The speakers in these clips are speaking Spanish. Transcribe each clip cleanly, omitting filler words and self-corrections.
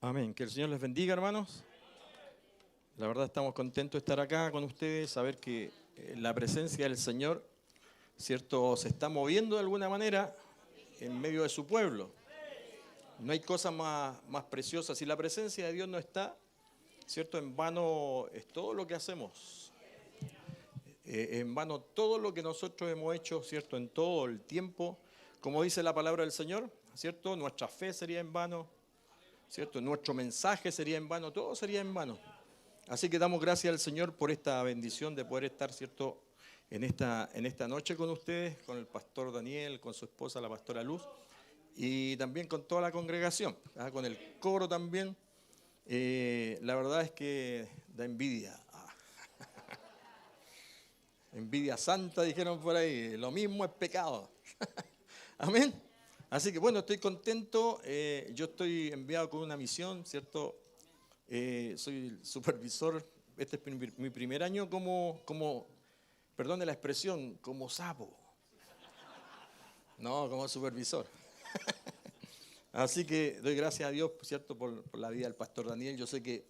Amén. Que el Señor les bendiga, hermanos. La verdad estamos contentos de estar acá con ustedes, saber que la presencia del Señor, ¿cierto?, se está moviendo de alguna manera en medio de su pueblo. No hay cosa más preciosa. Si la presencia de Dios no está, ¿cierto?, en vano es todo lo que hacemos. En vano todo lo que nosotros hemos hecho, ¿cierto?, en todo el tiempo. Como dice la palabra del Señor, ¿cierto?, nuestra fe sería en vano, ¿cierto?, nuestro mensaje sería en vano, todo sería en vano. Así que damos gracias al Señor por esta bendición de poder estar, ¿cierto?, en esta noche con ustedes, con el pastor Daniel, con su esposa la pastora Luz, y también con toda la congregación, con el coro también. La verdad es que da envidia. Envidia santa, dijeron por ahí. Lo mismo es pecado. Amén. Así que bueno, estoy contento. Yo estoy enviado con una misión, ¿cierto? Soy el supervisor. Este es mi primer año como, perdone la expresión, como sapo. No, como supervisor. Así que doy gracias a Dios, ¿cierto?, por la vida del pastor Daniel. Yo sé que,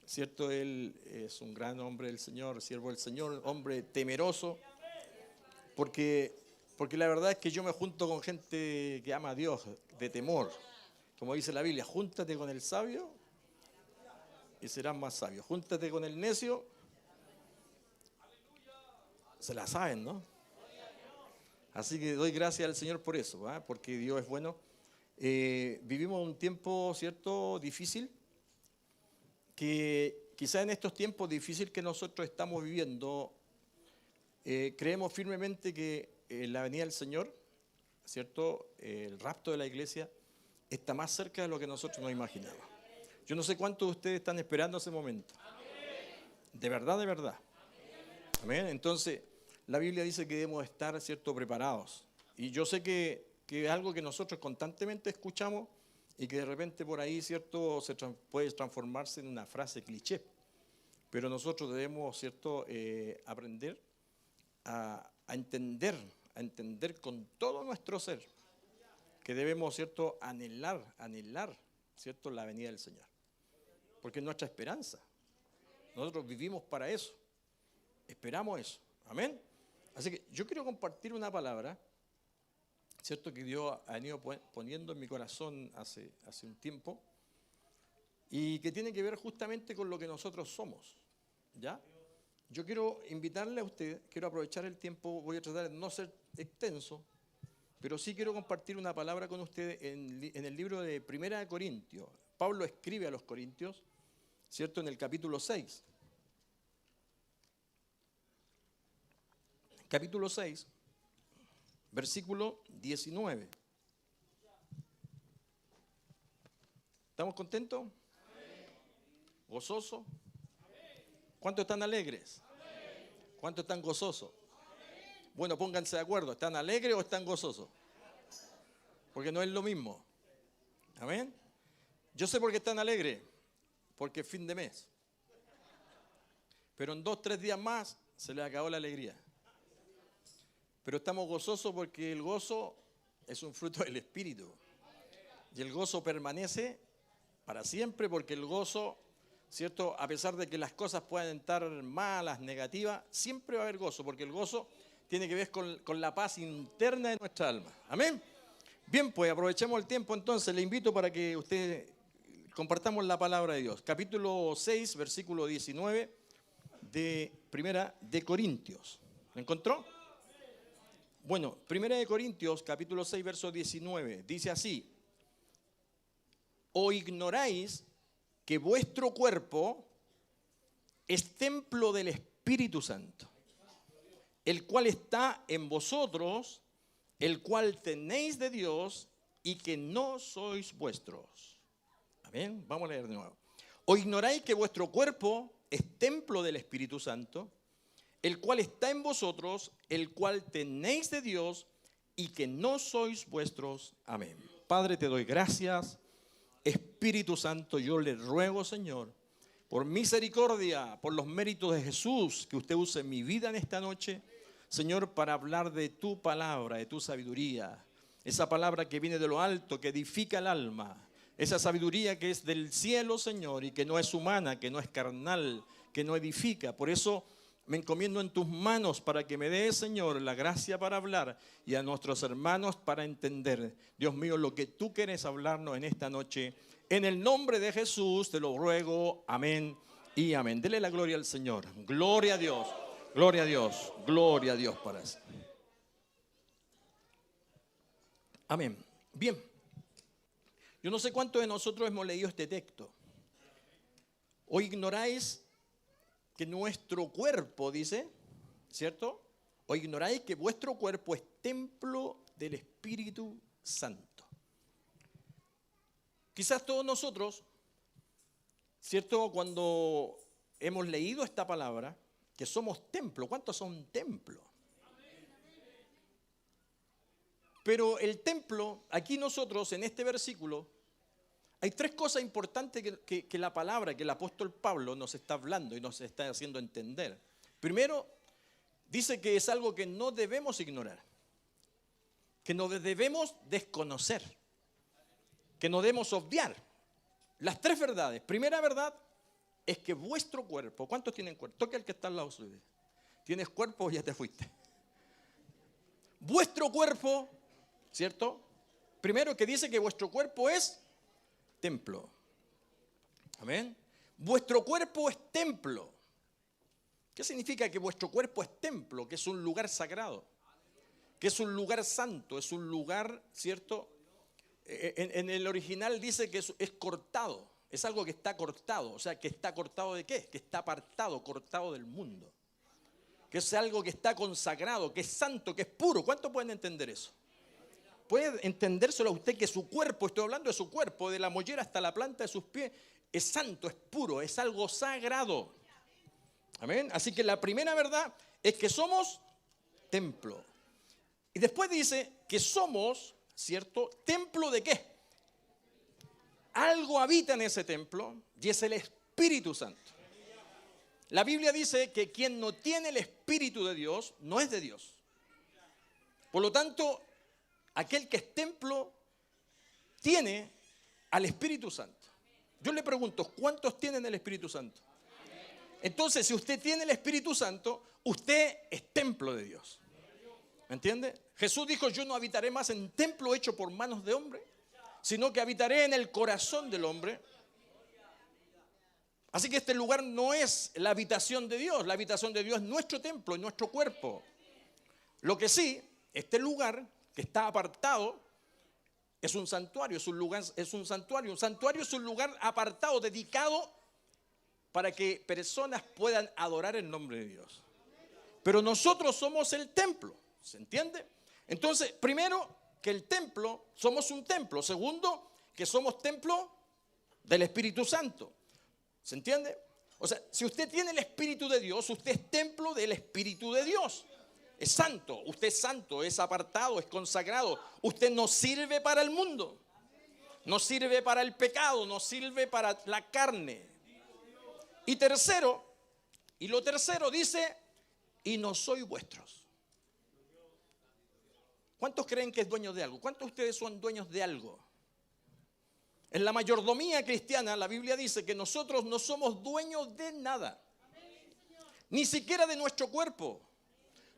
¿cierto?, él es un gran hombre del Señor, siervo del Señor, hombre temeroso, porque la verdad es que yo me junto con gente que ama a Dios, de temor. Como dice la Biblia, júntate con el sabio y serás más sabio. Júntate con el necio, se la saben, ¿no? Así que doy gracias al Señor por eso, ¿eh? Porque Dios es bueno. Vivimos un tiempo, ¿cierto?, difícil, que quizá en estos tiempos difíciles que nosotros estamos viviendo, creemos firmemente que la venida del Señor, ¿cierto?, el rapto de la iglesia, está más cerca de lo que nosotros nos imaginamos. Yo no sé cuántos de ustedes están esperando ese momento. De verdad, de verdad. Amén. Entonces, la Biblia dice que debemos estar, ¿cierto?, preparados. Y yo sé que es algo que nosotros constantemente escuchamos y que de repente por ahí, ¿cierto?, puede transformarse en una frase cliché. Pero nosotros debemos, ¿cierto?, aprender a entender con todo nuestro ser que debemos, ¿cierto?, anhelar, ¿cierto?, la venida del Señor. Porque es nuestra esperanza. Nosotros vivimos para eso. Esperamos eso. Amén. Así que yo quiero compartir una palabra, ¿cierto?, que Dios ha ido poniendo en mi corazón hace un tiempo y que tiene que ver justamente con lo que nosotros somos. ¿Ya? Yo quiero invitarle a usted, quiero aprovechar el tiempo, voy a tratar de no ser extenso, pero sí quiero compartir una palabra con usted en el libro de Primera de Corintios. Pablo escribe a los Corintios, ¿cierto?, en el capítulo 6. Capítulo 6, versículo 19. ¿Estamos contentos? ¿Gozosos? ¿Cuántos están alegres? ¿Cuántos están gozosos? Bueno, pónganse de acuerdo, ¿están alegres o están gozosos? Porque no es lo mismo. Amén. Yo sé por qué están alegres, porque es fin de mes. Pero en 2, 3 días más se les acabó la alegría. Pero estamos gozosos porque el gozo es un fruto del Espíritu. Y el gozo permanece para siempre porque el gozo, ¿cierto?, a pesar de que las cosas puedan estar malas, negativas, siempre va a haber gozo, porque el gozo tiene que ver con la paz interna de nuestra alma. Amén. Bien, pues aprovechemos el tiempo entonces. Le invito para que usted compartamos la palabra de Dios. Capítulo 6, versículo 19 de Primera de Corintios. ¿Lo encontró? Bueno, Primera de Corintios, capítulo 6, verso 19, dice así: ¿O ignoráis que vuestro cuerpo es templo del Espíritu Santo, el cual está en vosotros, el cual tenéis de Dios y que no sois vuestros? Amén. Vamos a leer de nuevo. ¿O ignoráis que vuestro cuerpo es templo del Espíritu Santo, el cual está en vosotros, el cual tenéis de Dios y que no sois vuestros? Amén. Padre, te doy gracias. Espíritu Santo, yo le ruego, Señor, por misericordia, por los méritos de Jesús, que usted use mi vida en esta noche, Señor, para hablar de tu palabra, de tu sabiduría, esa palabra que viene de lo alto, que edifica el alma, Esa sabiduría que es del cielo, Señor, y que no es humana, que no es carnal, que no edifica. Por eso me encomiendo en tus manos para que me des, Señor, la gracia para hablar y a nuestros hermanos para entender, Dios mío, lo que tú quieres hablarnos en esta noche. En el nombre de Jesús te lo ruego. Amén y amén. Dele la gloria al Señor. Gloria a Dios. Gloria a Dios. Gloria a Dios para eso. Amén. Bien. Yo no sé cuántos de nosotros hemos leído este texto. ¿O ignoráis que nuestro cuerpo, dice, ¿cierto? ¿O ignoráis que vuestro cuerpo es templo del Espíritu Santo? Quizás todos nosotros, ¿cierto? Cuando hemos leído esta palabra, que somos templo. ¿Cuántos son templo? Pero el templo, aquí nosotros en este versículo, hay tres cosas importantes que la palabra, que el apóstol Pablo nos está hablando y nos está haciendo entender. Primero, dice que es algo que no debemos ignorar, que no debemos desconocer, que no debemos obviar. Las tres verdades. Primera verdad es que vuestro cuerpo, ¿cuántos tienen cuerpo? Toque al que está al lado suyo. ¿Tienes cuerpo o ya te fuiste? Vuestro cuerpo, ¿cierto? Primero que dice que vuestro cuerpo es templo. Amén. Vuestro cuerpo es templo. ¿Qué significa que vuestro cuerpo es templo? Que es un lugar sagrado, que es un lugar santo, es un lugar, ¿cierto? En el original dice que es cortado, es algo que está cortado. O sea, que está cortado ¿de qué? Que está apartado, cortado del mundo. Que es algo que está consagrado, que es santo, que es puro. ¿Cuántos pueden entender eso? ¿Puede entendérselo a usted que su cuerpo, estoy hablando de su cuerpo, de la mollera hasta la planta de sus pies, es santo, es puro, es algo sagrado? Amén. Así que la primera verdad es que somos templo. Y después dice que somos, ¿cierto? ¿Templo de qué? Algo habita en ese templo y es el Espíritu Santo. La Biblia dice que quien no tiene el Espíritu de Dios no es de Dios. Por lo tanto, aquel que es templo tiene al Espíritu Santo. Yo le pregunto, ¿cuántos tienen el Espíritu Santo? Entonces, si usted tiene el Espíritu Santo, usted es templo de Dios. ¿Me entiende? Jesús dijo, yo no habitaré más en templo hecho por manos de hombre, sino que habitaré en el corazón del hombre. Así que este lugar no es la habitación de Dios. La habitación de Dios es nuestro templo, es nuestro cuerpo. Lo que sí, este lugar que está apartado es un santuario, es un lugar, es un santuario. Un santuario es un lugar apartado, dedicado para que personas puedan adorar el nombre de Dios. Pero nosotros somos el templo, ¿se entiende? Entonces, primero, que el templo, somos un templo. Segundo, que somos templo del Espíritu Santo. ¿Se entiende? O sea, si usted tiene el Espíritu de Dios, usted es templo del Espíritu de Dios. Es santo, usted es santo, es apartado, es consagrado. Usted no sirve para el mundo, no sirve para el pecado, no sirve para la carne. Y tercero, y lo tercero dice, y no soy vuestros. ¿Cuántos creen que es dueño de algo? ¿Cuántos de ustedes son dueños de algo? En la mayordomía cristiana, la Biblia dice que nosotros no somos dueños de nada, ni siquiera de nuestro cuerpo.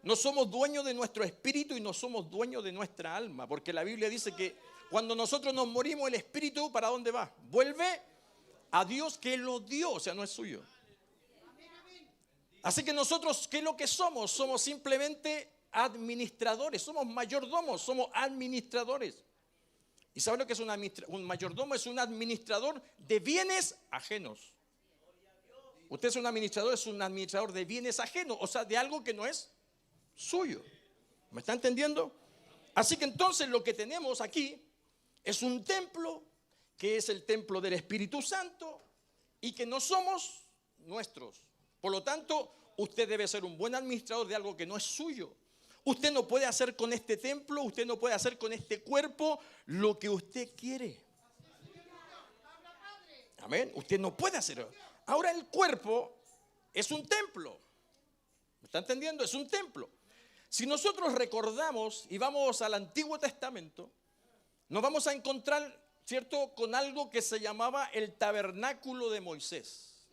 No somos dueños de nuestro espíritu y no somos dueños de nuestra alma, porque la Biblia dice que cuando nosotros nos morimos, el espíritu, ¿para dónde va? Vuelve a Dios que lo dio, o sea, no es suyo. Así que nosotros, ¿qué es lo que somos? Somos simplemente administradores, somos mayordomos, somos administradores. ¿Y saben lo que es un mayordomo? Es un administrador de bienes ajenos. Usted es un administrador de bienes ajenos, o sea, de algo que no es suyo. ¿Me está entendiendo? Así que entonces lo que tenemos aquí es un templo que es el templo del Espíritu Santo y que no somos nuestros. Por lo tanto, usted debe ser un buen administrador de algo que no es suyo. Usted no puede hacer con este templo, usted no puede hacer con este cuerpo lo que usted quiere. Amén. Usted no puede hacerlo. Ahora el cuerpo es un templo. ¿Me está entendiendo? Es un templo. Si nosotros recordamos y vamos al Antiguo Testamento, nos vamos a encontrar ¿cierto?, con algo que se llamaba el tabernáculo de Moisés.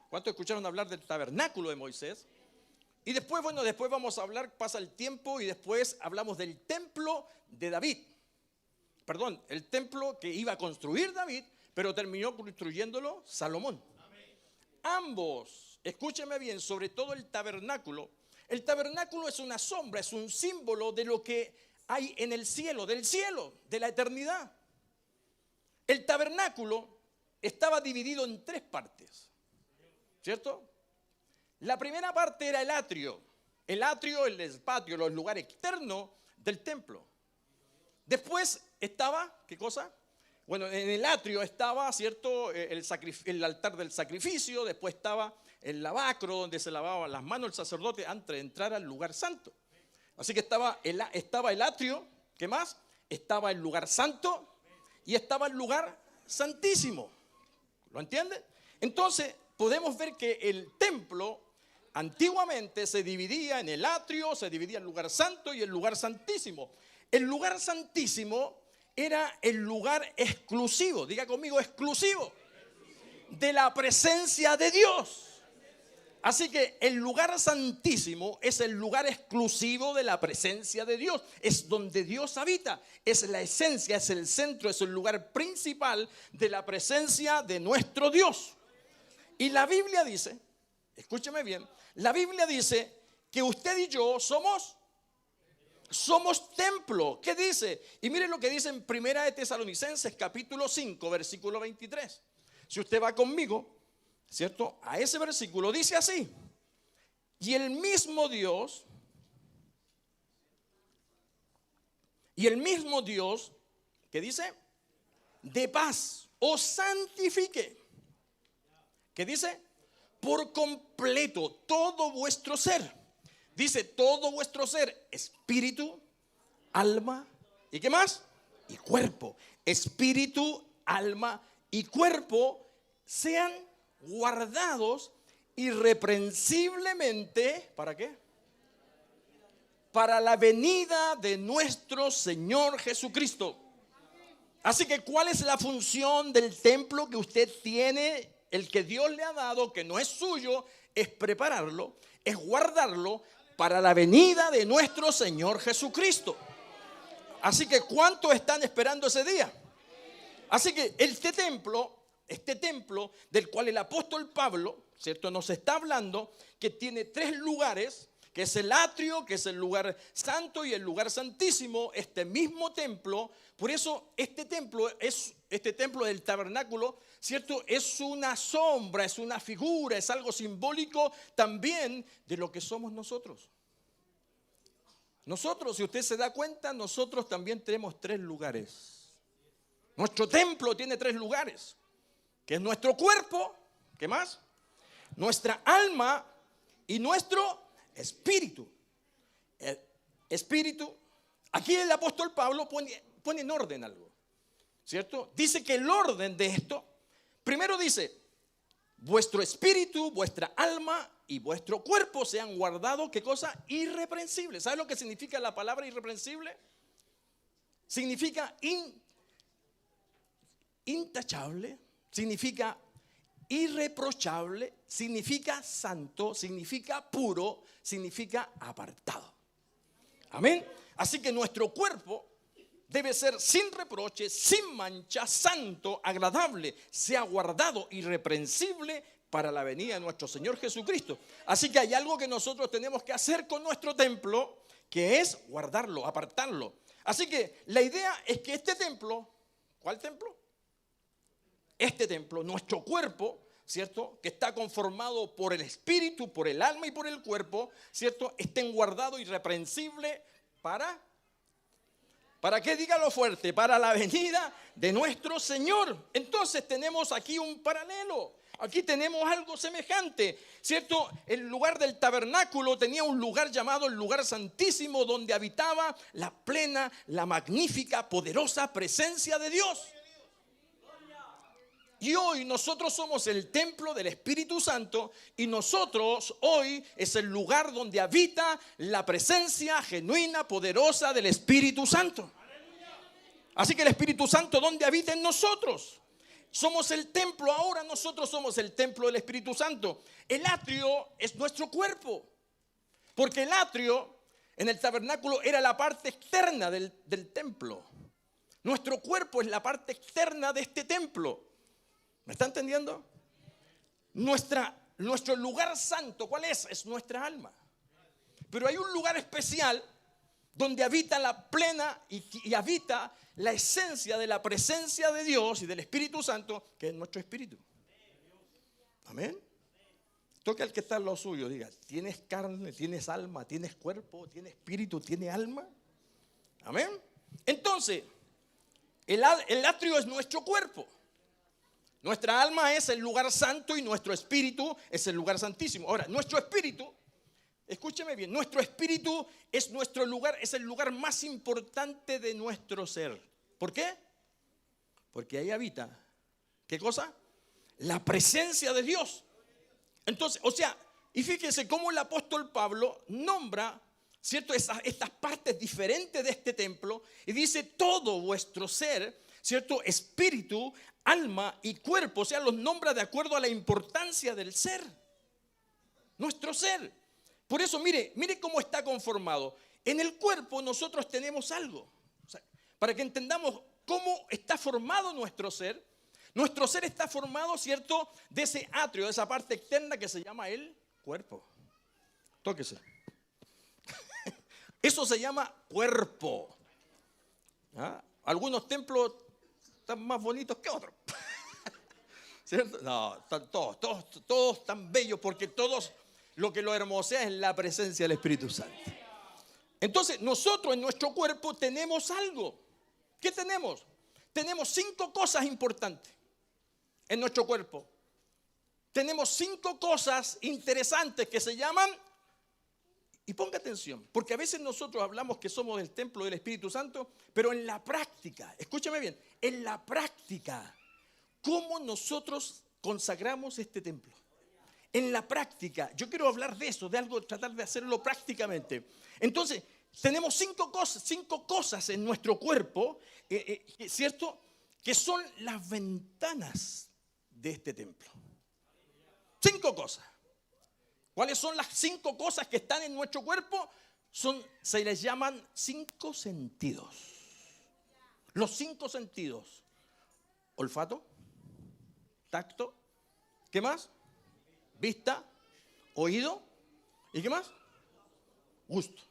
¿Cuántos escucharon hablar del tabernáculo de Moisés? Y después, bueno, después vamos a hablar, pasa el tiempo y después hablamos del templo de David. Perdón, el templo que iba a construir David, pero terminó construyéndolo Salomón. Ambos, escúcheme bien, sobre todo el tabernáculo. El tabernáculo es una sombra, es un símbolo de lo que hay en el cielo, del cielo, de la eternidad. El tabernáculo estaba dividido en 3 partes, ¿cierto? La primera parte era el atrio, el patio, los lugares externos del templo. Después estaba, ¿qué cosa? Bueno, en el atrio estaba, ¿cierto?, el altar del sacrificio. Después estaba el lavacro donde se lavaban las manos el sacerdote antes de entrar al lugar santo. Así que estaba el atrio, ¿qué más? Estaba el lugar santo y estaba el lugar santísimo. ¿Lo entienden? Entonces podemos ver que el templo antiguamente se dividía en el atrio, se dividía el lugar santo y el lugar santísimo. El lugar santísimo era el lugar exclusivo, diga conmigo, exclusivo, de la presencia de Dios. Así que el lugar santísimo es el lugar exclusivo de la presencia de Dios. Es donde Dios habita, es la esencia, es el centro, es el lugar principal de la presencia de nuestro Dios. Y la Biblia dice, escúcheme bien, la Biblia dice que usted y yo somos templo. ¿Qué dice? Y miren lo que dice en 1 de Tesalonicenses capítulo 5 versículo 23. Si usted va conmigo, ¿cierto?, a ese versículo, dice así: y el mismo Dios, ¿qué dice? De paz os santifique. ¿Qué dice? Por completo todo vuestro ser. Dice todo vuestro ser, espíritu, alma, ¿y qué más? Y cuerpo. Espíritu, alma y cuerpo sean guardados irreprensiblemente, ¿para qué? Para la venida de nuestro Señor Jesucristo. Así que, ¿cuál es la función del templo que usted tiene? El que Dios le ha dado, que no es suyo, es prepararlo, es guardarlo para la venida de nuestro Señor Jesucristo. Así que, ¿cuántos están esperando ese día? Así que este templo del cual el apóstol Pablo, ¿cierto?, nos está hablando, que tiene 3 lugares, que es el atrio, que es el lugar santo y el lugar santísimo. Este mismo templo, por eso este templo del tabernáculo, ¿cierto?, es una sombra, es una figura, es algo simbólico también de lo que somos nosotros. Nosotros, si usted se da cuenta, nosotros también tenemos 3 lugares. Nuestro templo tiene 3 lugares, que es nuestro cuerpo, ¿qué más? Nuestra alma y nuestro espíritu. El espíritu, aquí el apóstol Pablo pone en orden algo, ¿cierto? Dice que el orden de esto, primero dice, vuestro espíritu, vuestra alma y vuestro cuerpo sean guardados, ¿qué cosa? Irreprensible. ¿Sabe lo que significa la palabra irreprensible? Significa intachable, significa irreprochable, significa santo, significa puro, significa apartado. Amén. Así que nuestro cuerpo debe ser sin reproche, sin mancha, santo, agradable, sea guardado, irreprensible para la venida de nuestro Señor Jesucristo. Así que hay algo que nosotros tenemos que hacer con nuestro templo, que es guardarlo, apartarlo. Así que la idea es que este templo, ¿cuál templo? Este templo, nuestro cuerpo, ¿cierto?, que está conformado por el espíritu, por el alma y por el cuerpo, ¿cierto?, estén guardados irreprensibles ¿para qué? Dígalo fuerte, para la venida de nuestro Señor. Entonces tenemos aquí un paralelo. Aquí tenemos algo semejante, ¿cierto? El lugar del tabernáculo tenía un lugar llamado el lugar santísimo, donde habitaba la plena, la magnífica, poderosa presencia de Dios. Y hoy nosotros somos el templo del Espíritu Santo, y nosotros hoy es el lugar donde habita la presencia genuina, poderosa del Espíritu Santo. Así que el Espíritu Santo, ¿dónde habita en nosotros? Somos el templo, ahora nosotros somos el templo del Espíritu Santo. El atrio es nuestro cuerpo, porque el atrio en el tabernáculo era la parte externa del templo. Nuestro cuerpo es la parte externa de este templo. ¿Me está entendiendo? Nuestro lugar santo, ¿cuál es? Es nuestra alma. Pero hay un lugar especial donde habita la plena y habita la esencia de la presencia de Dios y del Espíritu Santo, que es nuestro espíritu. Amén. Toca al que está en lo suyo, diga, ¿tienes carne, tienes alma, tienes cuerpo, tienes espíritu, tienes alma? Amén. Entonces, el atrio es nuestro cuerpo. Nuestra alma es el lugar santo y nuestro espíritu es el lugar santísimo. Ahora, nuestro espíritu, escúcheme bien, nuestro espíritu es nuestro lugar, es el lugar más importante de nuestro ser. ¿Por qué? Porque ahí habita, ¿qué cosa? La presencia de Dios. Entonces, o sea, y fíjense cómo el apóstol Pablo nombra, ¿cierto?, estas partes diferentes de este templo y dice todo vuestro ser, ¿cierto?, espíritu, alma y cuerpo, o sea, los nombra de acuerdo a la importancia del ser, nuestro ser. Por eso, mire cómo está conformado. En el cuerpo nosotros tenemos algo, o sea, para que entendamos cómo está formado nuestro ser. Nuestro ser está formado, ¿cierto?, de ese atrio, de esa parte externa que se llama el cuerpo. Tóquese. Eso se llama cuerpo. ¿Ah? Algunos templos están más bonitos que otros. ¿Cierto? No, están todos tan bellos porque todos lo que lo hermosea es la presencia del Espíritu Santo. Entonces, nosotros en nuestro cuerpo tenemos algo. ¿Qué tenemos? Tenemos 5 cosas importantes en nuestro cuerpo. Tenemos 5 cosas interesantes que se llaman, y ponga atención, porque a veces nosotros hablamos que somos el templo del Espíritu Santo, pero en la práctica, escúchame bien, en la práctica, ¿cómo nosotros consagramos este templo? En la práctica, yo quiero hablar de eso, de algo, tratar de hacerlo prácticamente. Entonces, tenemos 5 cosas en nuestro cuerpo, ¿cierto?, que son las ventanas de este templo. 5 cosas. ¿Cuáles son las 5 cosas que están en nuestro cuerpo? Se les llaman 5 sentidos. Los 5 sentidos. Olfato, tacto, ¿qué más? Vista, oído, ¿y qué más? Gusto.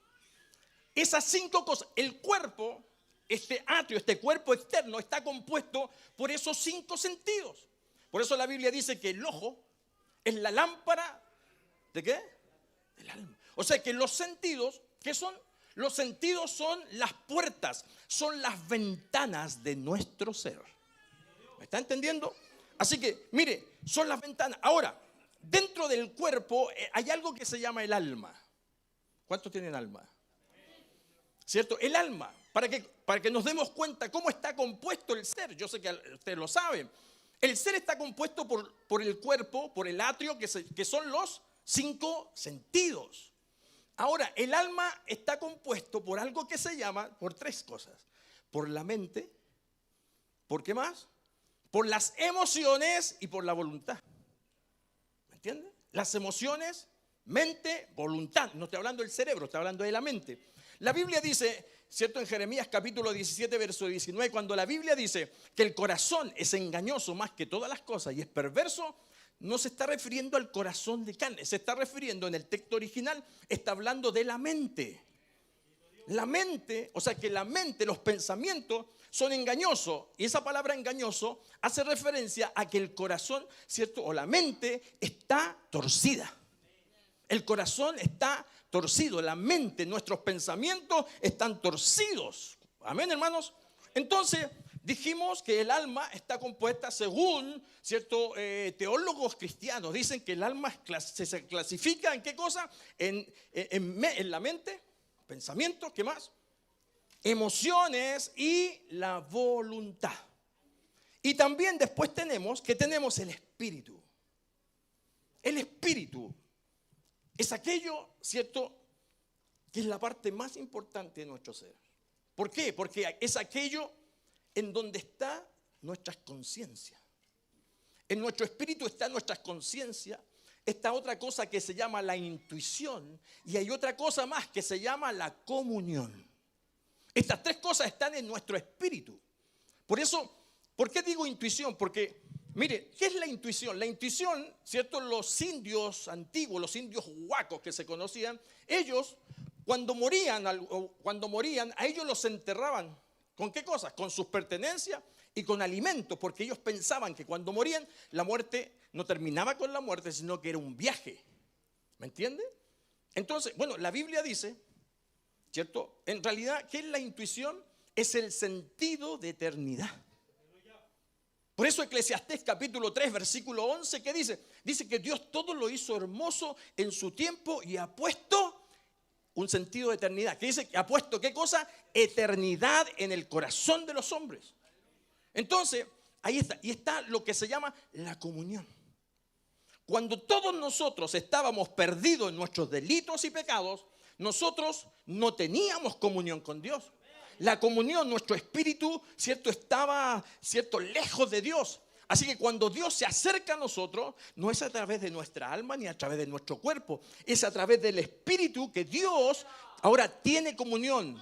Esas 5 cosas, el cuerpo, este atrio, este cuerpo externo está compuesto por esos 5 sentidos. Por eso la Biblia dice que el ojo es la lámpara, ¿de qué? Del alma. O sea que los sentidos, ¿qué son? Los sentidos son las puertas, son las ventanas de nuestro ser. ¿Me está entendiendo? Así que, mire, son las ventanas. Ahora, dentro del cuerpo hay algo que se llama el alma. ¿Cuántos tienen alma? ¿Cierto? El alma, para que nos demos cuenta cómo está compuesto el ser. Yo sé que ustedes lo saben. El ser está compuesto por el cuerpo, por el atrio, que son los 5 sentidos. Ahora, el alma está compuesto por algo que se llama, por 3 cosas. Por la mente, ¿por qué más? Por las emociones y por la voluntad. ¿Me entiendes? Las emociones, mente, voluntad. No estoy hablando del cerebro, estoy hablando de la mente. La Biblia dice, ¿cierto? En Jeremías capítulo 17, verso 19, cuando la Biblia dice que el corazón es engañoso más que todas las cosas y es perverso, no se está refiriendo al corazón de carne, se está refiriendo en el texto original, está hablando de la mente. La mente, o sea que la mente, los pensamientos son engañosos, y esa palabra engañoso hace referencia a que el corazón, ¿cierto? O la mente está torcida. El corazón está torcido, la mente, nuestros pensamientos están torcidos. Amén, hermanos. Entonces, dijimos que el alma está compuesta según, ¿cierto? Teólogos cristianos dicen que el alma se clasifica en qué cosa? En la mente, pensamientos, ¿qué más? Emociones y la voluntad. Y también después tenemos el espíritu. El espíritu es aquello, ¿cierto?, que es la parte más importante de nuestro ser. ¿Por qué? Porque es aquello en donde está nuestras conciencias. En nuestro espíritu está nuestra conciencia. Está otra cosa que se llama la intuición. Y hay otra cosa más que se llama la comunión. Estas tres cosas están en nuestro espíritu. Por eso, ¿por qué digo intuición? Porque, mire, ¿qué es la intuición? La intuición, ¿cierto? Los indios antiguos, los indios huacos que se conocían, ellos cuando morían, a ellos los enterraban. ¿Con qué cosas? Con sus pertenencias y con alimentos, porque ellos pensaban que cuando morían, la muerte no terminaba con la muerte, sino que era un viaje. ¿Me entiende? Entonces, bueno, la Biblia dice, ¿cierto? En realidad, ¿qué es la intuición? Es el sentido de eternidad. Por eso Eclesiastés capítulo 3, versículo 11, ¿qué dice? Dice que Dios todo lo hizo hermoso en su tiempo y ha puesto un sentido de eternidad. ¿Qué dice? Ha puesto, ¿qué cosa? Eternidad en el corazón de los hombres. Entonces, ahí está. Y está lo que se llama la comunión. Cuando todos nosotros estábamos perdidos en nuestros delitos y pecados, nosotros no teníamos comunión con Dios. La comunión, nuestro espíritu, ¿cierto? Estaba, ¿cierto? Lejos de Dios. Así que cuando Dios se acerca a nosotros, no es a través de nuestra alma ni a través de nuestro cuerpo. Es a través del espíritu que Dios ahora tiene comunión.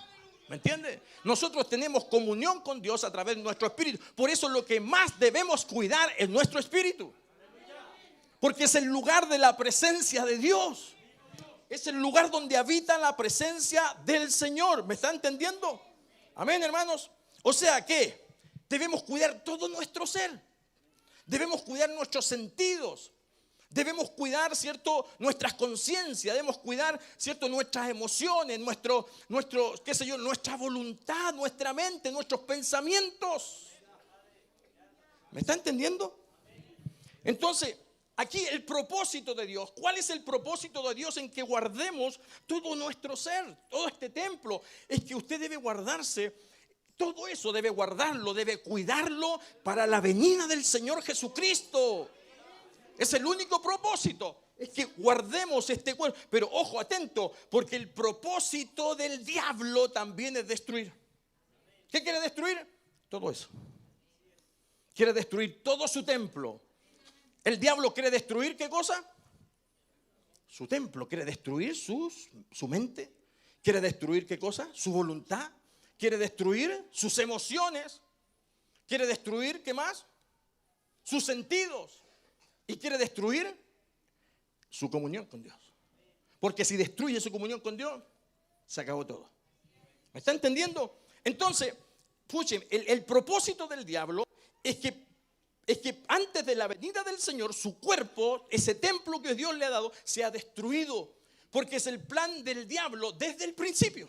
¿Me entiende? Nosotros tenemos comunión con Dios a través de nuestro espíritu. Por eso lo que más debemos cuidar es nuestro espíritu. Porque es el lugar de la presencia de Dios. Es el lugar donde habita la presencia del Señor. ¿Me está entendiendo? Amén, hermanos. O sea que debemos cuidar todo nuestro ser. Debemos cuidar nuestros sentidos. Debemos cuidar, ¿cierto? Nuestras conciencias. Debemos cuidar, ¿cierto? Nuestras emociones, qué sé yo, nuestra voluntad, nuestra mente, nuestros pensamientos. ¿Me está entendiendo? Entonces, aquí el propósito de Dios. ¿Cuál es el propósito de Dios en que guardemos todo nuestro ser, todo este templo? Es que usted debe guardarse, todo eso debe guardarlo, debe cuidarlo para la venida del Señor Jesucristo. Es el único propósito, es que guardemos este cuerpo. Pero ojo, atento, porque el propósito del diablo también es destruir. ¿Qué quiere destruir? Todo eso. Quiere destruir todo su templo. El diablo quiere destruir, ¿qué cosa? Su templo. Quiere destruir su mente. Quiere destruir, ¿qué cosa? Su voluntad. Quiere destruir sus emociones. Quiere destruir, ¿qué más? Sus sentidos. Y quiere destruir su comunión con Dios. Porque si destruye su comunión con Dios, se acabó todo. ¿Me está entendiendo? Entonces, escuchen, el propósito del diablo es que antes de la venida del Señor, su cuerpo, ese templo que Dios le ha dado, sea destruido. Porque es el plan del diablo desde el principio.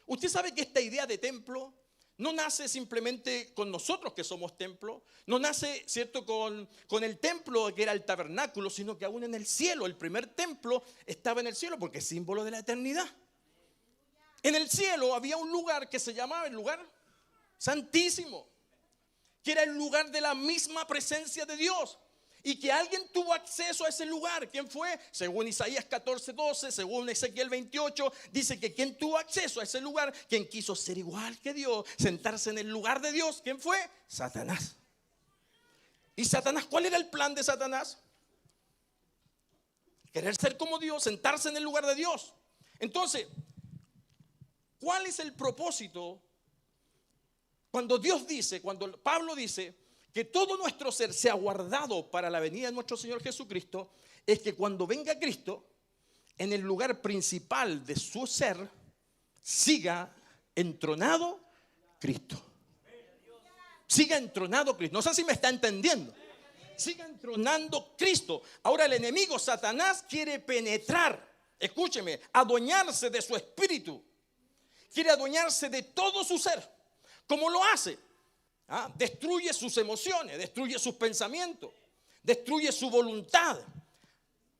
Usted sabe que esta idea de templo no nace simplemente con nosotros que somos templo. No nace, ¿cierto?, con el templo que era el tabernáculo, sino que aún en el cielo. El primer templo estaba en el cielo porque es símbolo de la eternidad. En el cielo había un lugar que se llamaba el lugar santísimo, que era el lugar de la misma presencia de Dios. Y que alguien tuvo acceso a ese lugar. ¿Quién fue? Según Isaías 14:12, según Ezequiel 28, dice que quien tuvo acceso a ese lugar, quien quiso ser igual que Dios, sentarse en el lugar de Dios, ¿quién fue? Satanás. ¿Y Satanás? ¿Cuál era el plan de Satanás? Querer ser como Dios, sentarse en el lugar de Dios. Entonces, ¿cuál es el propósito? Cuando Dios dice, cuando Pablo dice que todo nuestro ser sea guardado para la venida de nuestro Señor Jesucristo, es que cuando venga Cristo, en el lugar principal de su ser, siga entronado Cristo. Siga entronado Cristo. No sé si me está entendiendo. Siga entronando Cristo. Ahora el enemigo Satanás quiere penetrar, escúcheme, adueñarse de su espíritu. Quiere adueñarse de todo su ser. ¿Cómo lo hace? Destruye sus emociones, destruye sus pensamientos, destruye su voluntad.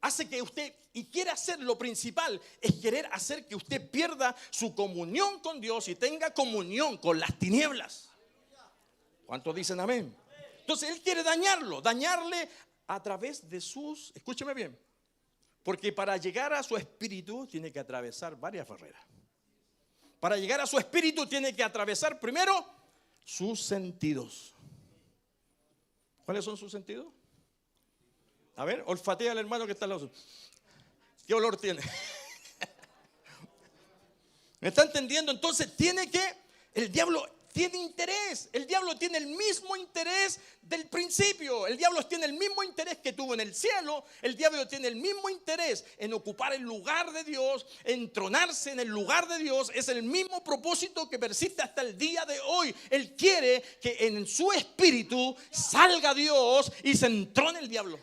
Hace que usted, y quiere hacer lo principal, es querer hacer que usted pierda su comunión con Dios y tenga comunión con las tinieblas. ¿Cuántos dicen amén? Entonces él quiere dañarle a través de sus, escúcheme bien, porque para llegar a su espíritu tiene que atravesar varias barreras. Para llegar a su espíritu tiene que atravesar primero sus sentidos. ¿Cuáles son sus sentidos? A ver, olfatea al hermano que está al lado. ¿Qué olor tiene? ¿Me está entendiendo? Entonces el diablo tiene interés. El diablo tiene el mismo interés del principio. El diablo tiene el mismo interés que tuvo en el cielo. El diablo tiene el mismo interés en ocupar el lugar de Dios, en tronarse en el lugar de Dios. Es el mismo propósito que persiste hasta el día de hoy. Él quiere que en su espíritu salga Dios y se entrone el diablo.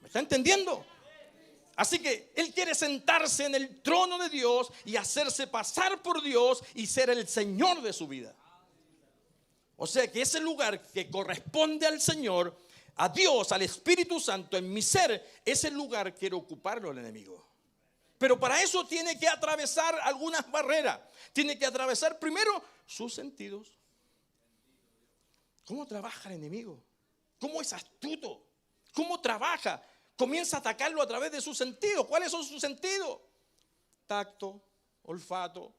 ¿Me está entendiendo? Así que Él quiere sentarse en el trono de Dios y hacerse pasar por Dios y ser el Señor de su vida. O sea que ese lugar que corresponde al Señor, a Dios, al Espíritu Santo, en mi ser, ese lugar quiere ocuparlo el enemigo. Pero para eso tiene que atravesar algunas barreras. Tiene que atravesar primero sus sentidos. ¿Cómo trabaja el enemigo? ¿Cómo es astuto? ¿Cómo trabaja? Comienza a atacarlo a través de sus sentidos. ¿Cuáles son sus sentidos? Tacto, olfato,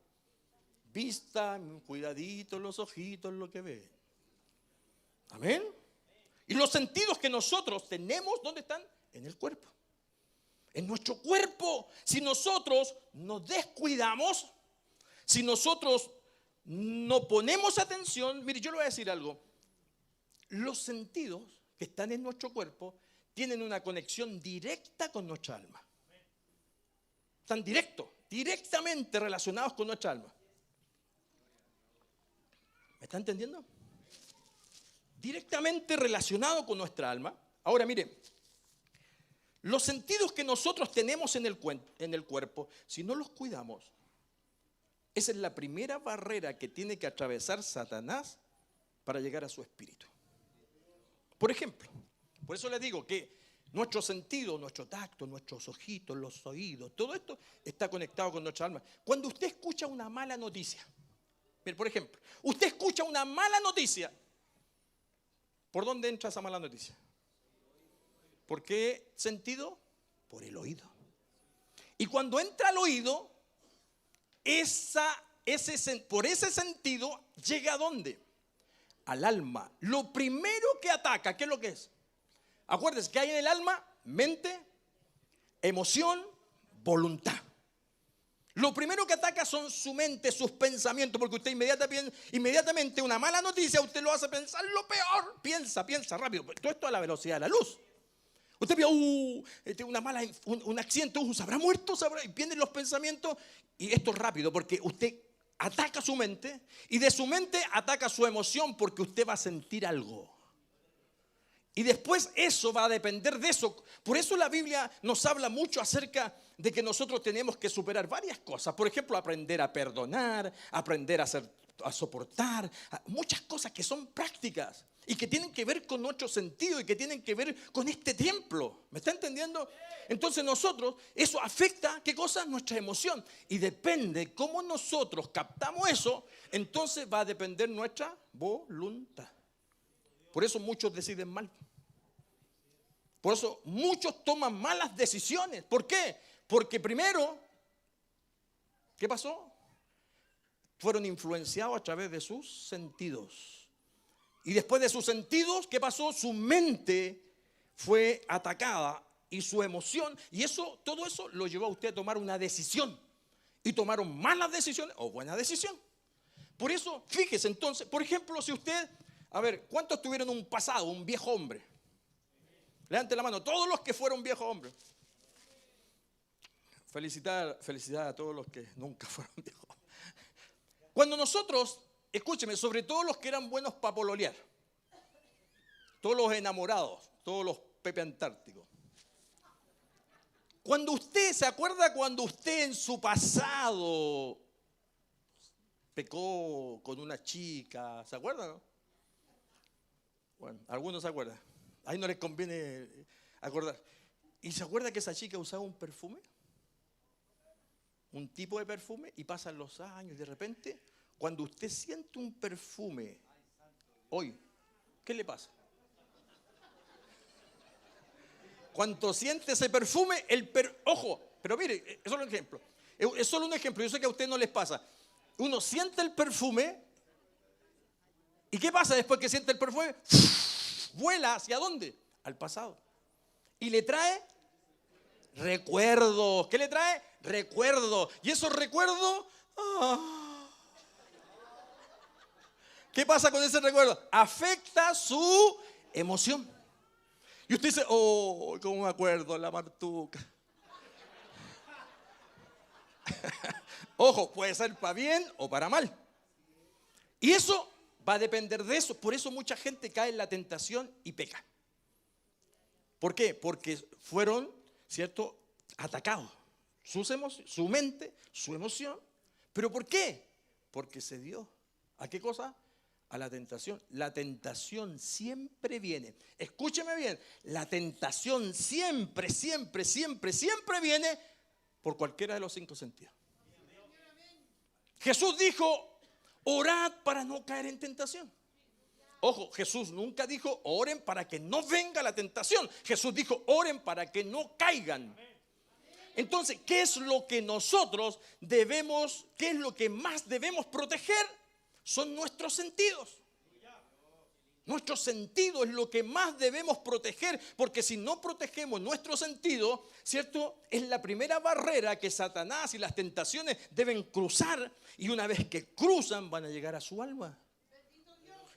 vista, cuidadito los ojitos, lo que ve. Amén. Y los sentidos que nosotros tenemos, ¿dónde están? En el cuerpo. En nuestro cuerpo. Si nosotros nos descuidamos, si nosotros no ponemos atención, mire, yo le voy a decir algo. Los sentidos que están en nuestro cuerpo tienen una conexión directa con nuestra alma. Están directamente relacionados con nuestra alma. ¿Me está entendiendo? Directamente relacionado con nuestra alma. Ahora mire, los sentidos que nosotros tenemos en el cuerpo, si no los cuidamos, esa es la primera barrera que tiene que atravesar Satanás para llegar a su espíritu. Por ejemplo, por eso les digo que nuestro sentido, nuestro tacto, nuestros ojitos, los oídos, todo esto está conectado con nuestra alma. Cuando usted escucha una mala noticia, por ejemplo, usted escucha una mala noticia, ¿por dónde entra esa mala noticia? ¿Por qué sentido? Por el oído. Y cuando entra al oído, por ese sentido, ¿llega a dónde? Al alma. Lo primero que ataca, ¿qué es lo que es? Acuérdense que hay en el alma mente, emoción, voluntad. Lo primero que ataca son su mente, sus pensamientos, porque usted inmediatamente una mala noticia usted lo hace pensar lo peor. Piensa rápido. Todo esto a la velocidad de la luz. Usted ve un accidente, ¿se habrá muerto? Y vienen los pensamientos, y esto es rápido, porque usted ataca su mente, y de su mente ataca su emoción, porque usted va a sentir algo. Y después eso va a depender de eso. Por eso la Biblia nos habla mucho acerca de que nosotros tenemos que superar varias cosas. Por ejemplo, aprender a perdonar, aprender a soportar, muchas cosas que son prácticas y que tienen que ver con nuestro sentido y que tienen que ver con este templo. ¿Me está entendiendo? Entonces nosotros, eso afecta, ¿qué cosa? Nuestra emoción. Y depende cómo nosotros captamos eso, entonces va a depender nuestra voluntad. Por eso muchos deciden mal. Por eso muchos toman malas decisiones. ¿Por qué? Porque primero, ¿qué pasó? Fueron influenciados a través de sus sentidos. Y después de sus sentidos, ¿qué pasó? Su mente fue atacada y su emoción. Y todo eso lo llevó a usted a tomar una decisión. Y tomaron malas decisiones o buenas decisiones. Por eso, fíjese entonces, por ejemplo, si usted... A ver, ¿cuántos tuvieron un pasado, un viejo hombre? Levante la mano, todos los que fueron viejos hombres. Felicidad a todos los que nunca fueron viejos. Cuando nosotros, escúcheme, sobre todo los que eran buenos para pololear, todos los enamorados, todos los Pepe Antárticos. Cuando usted, ¿se acuerda cuando usted en su pasado pecó con una chica? ¿Se acuerda, no? Bueno, algunos se acuerdan. Ahí no les conviene acordar. ¿Y se acuerda que esa chica usaba un perfume? Un tipo de perfume, y pasan los años y de repente, cuando usted siente un perfume hoy, ¿qué le pasa? Cuando siente ese perfume, ojo, pero mire, es solo un ejemplo. Es solo un ejemplo, yo sé que a usted no les pasa. Uno siente el perfume ¿Y qué pasa después que siente el perfume? Vuela, ¿hacia dónde? Al pasado. Y le trae recuerdos. ¿Qué le trae? Recuerdos. Y esos recuerdos, ¿qué pasa con ese recuerdo? Afecta su emoción. Y usted dice, oh, ¿cómo me acuerdo? La martuca. Ojo, puede ser para bien o para mal. Y eso va a depender de eso. Por eso mucha gente cae en la tentación y peca. ¿Por qué? Porque fueron, ¿cierto?, atacados. Su mente, su emoción. ¿Pero por qué? Porque se dio. ¿A qué cosa? A la tentación. La tentación siempre viene. Escúcheme bien. La tentación siempre viene por cualquiera de los 5 sentidos. Jesús dijo, orad para no caer en tentación. Ojo, Jesús nunca dijo, oren para que no venga la tentación. Jesús dijo, oren para que no caigan. Entonces, ¿qué es lo que nosotros debemos, qué es lo que más debemos proteger? Son nuestros sentidos. Nuestro sentido es lo que más debemos proteger, porque si no protegemos nuestro sentido, ¿cierto? Es la primera barrera que Satanás y las tentaciones deben cruzar, y una vez que cruzan van a llegar a su alma.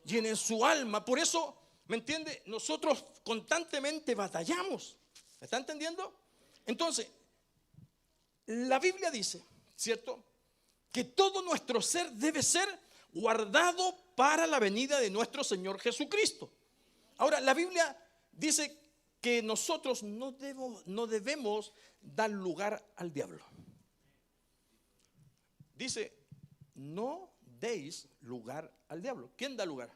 Y en su alma, por eso, ¿me entiende? Nosotros constantemente batallamos. ¿Me está entendiendo? Entonces, la Biblia dice, ¿cierto?, que todo nuestro ser debe ser guardado para la venida de nuestro Señor Jesucristo. Ahora, la Biblia dice que nosotros no debemos dar lugar al diablo. Dice, no deis lugar al diablo. ¿Quién da lugar?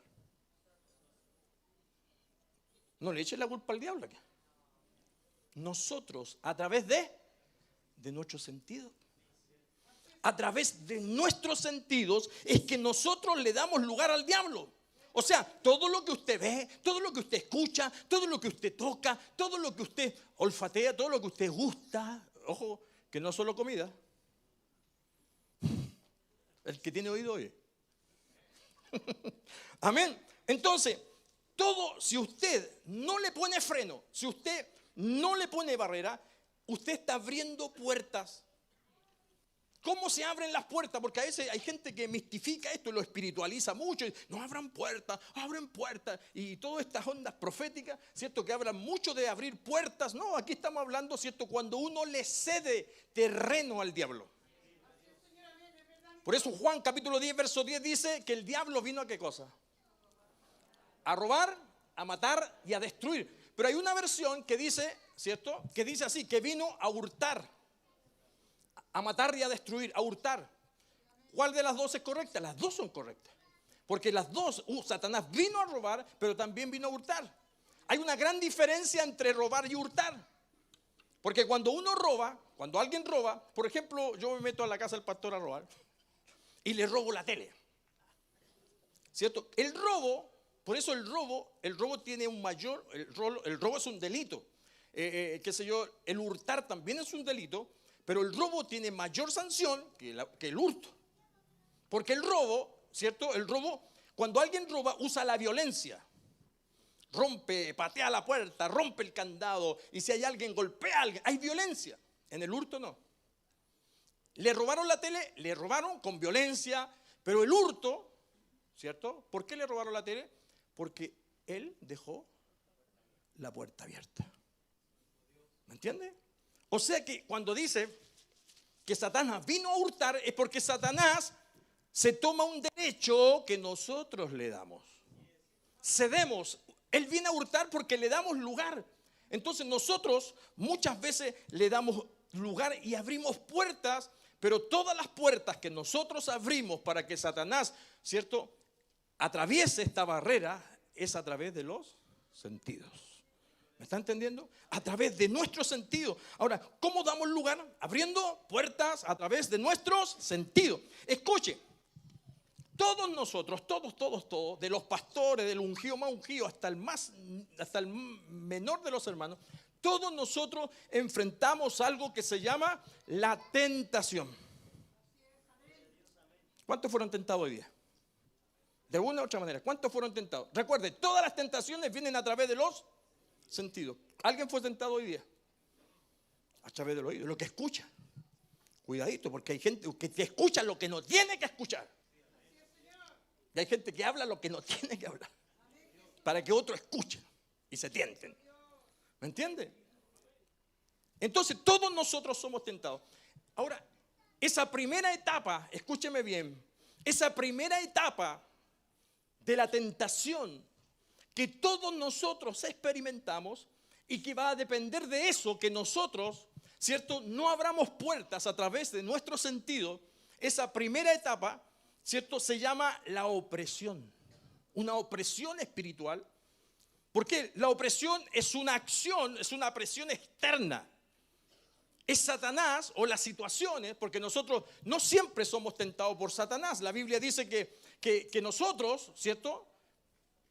No le eches la culpa al diablo aquí. Nosotros, a través de nuestros sentidos. A través de nuestros sentidos es que nosotros le damos lugar al diablo. O sea, todo lo que usted ve, todo lo que usted escucha, todo lo que usted toca, todo lo que usted olfatea, todo lo que usted gusta. Ojo, que no solo comida. El que tiene oído oye. Amén. Entonces, todo, si usted no le pone freno, si usted no le pone barrera, usted está abriendo puertas. ¿Cómo se abren las puertas? Porque a veces hay gente que mistifica esto y lo espiritualiza mucho. Y, no, abren puertas. Y todas estas ondas proféticas, ¿cierto? Que hablan mucho de abrir puertas. No, aquí estamos hablando, ¿cierto? Cuando uno le cede terreno al diablo. Por eso Juan capítulo 10, verso 10 dice que el diablo vino a ¿qué cosa? A robar, a matar y a destruir. Pero hay una versión que dice, ¿cierto? Que dice así, que vino a hurtar. A matar y a destruir, a hurtar. ¿Cuál de las dos es correcta? Las dos son correctas. Porque las dos, Satanás vino a robar, pero también vino a hurtar. Hay una gran diferencia entre robar y hurtar. Porque cuando uno roba, cuando alguien roba, por ejemplo, yo me meto a la casa del pastor a robar y le robo la tele. ¿Cierto? El robo, por eso el robo tiene un mayor, el robo es un delito. Qué sé yo, el hurtar también es un delito. Pero el robo tiene mayor sanción que el hurto. Porque el robo, ¿cierto? El robo, cuando alguien roba, usa la violencia. Rompe, patea la puerta, rompe el candado. Y si hay alguien, golpea a alguien. Hay violencia. En el hurto no. Le robaron la tele, le robaron con violencia. Pero el hurto, ¿cierto? ¿Por qué le robaron la tele? Porque él dejó la puerta abierta. ¿Me entiende? O sea que cuando dice que Satanás vino a hurtar es porque Satanás se toma un derecho que nosotros le damos. Cedemos. Él viene a hurtar porque le damos lugar. Entonces nosotros muchas veces le damos lugar y abrimos puertas, pero todas las puertas que nosotros abrimos para que Satanás, ¿cierto?, atraviese esta barrera es a través de los sentidos. ¿Me está entendiendo? A través de nuestros sentidos. Ahora, ¿cómo damos lugar? Abriendo puertas a través de nuestros sentidos. Escuche, todos nosotros, todos, de los pastores, del ungido más ungido, hasta el menor de los hermanos, todos nosotros enfrentamos algo que se llama la tentación. ¿Cuántos fueron tentados hoy día? De una u otra manera. ¿Cuántos fueron tentados? Recuerde, todas las tentaciones vienen a través de los sentidos. ¿Alguien fue tentado hoy día? A través del oído, lo que escucha. Cuidadito, porque hay gente que te escucha lo que no tiene que escuchar. Y hay gente que habla lo que no tiene que hablar. Para que otros escuchen y se tienten. ¿Me entiende? Entonces todos nosotros somos tentados. Ahora, esa primera etapa, escúcheme bien, esa primera etapa de la tentación que todos nosotros experimentamos y que va a depender de eso que nosotros, ¿cierto?, no abramos puertas a través de nuestro sentido. Esa primera etapa, ¿cierto?, se llama la opresión, una opresión espiritual. Porque la opresión es una acción, es una presión externa. Es Satanás o las situaciones, porque nosotros no siempre somos tentados por Satanás. La Biblia dice que nosotros, ¿cierto?,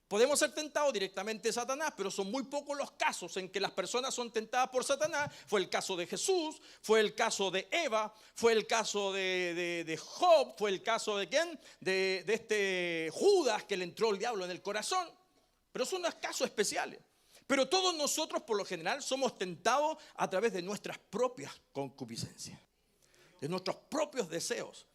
podemos ser tentados directamente de Satanás, pero son muy pocos los casos en que las personas son tentadas por Satanás. Fue el caso de Jesús, fue el caso de Eva, fue el caso de Job, fue el caso de ¿quién? De este Judas, que le entró el diablo en el corazón. Pero son unos casos especiales. Pero todos nosotros por lo general somos tentados a través de nuestras propias concupiscencias, de nuestros propios deseos.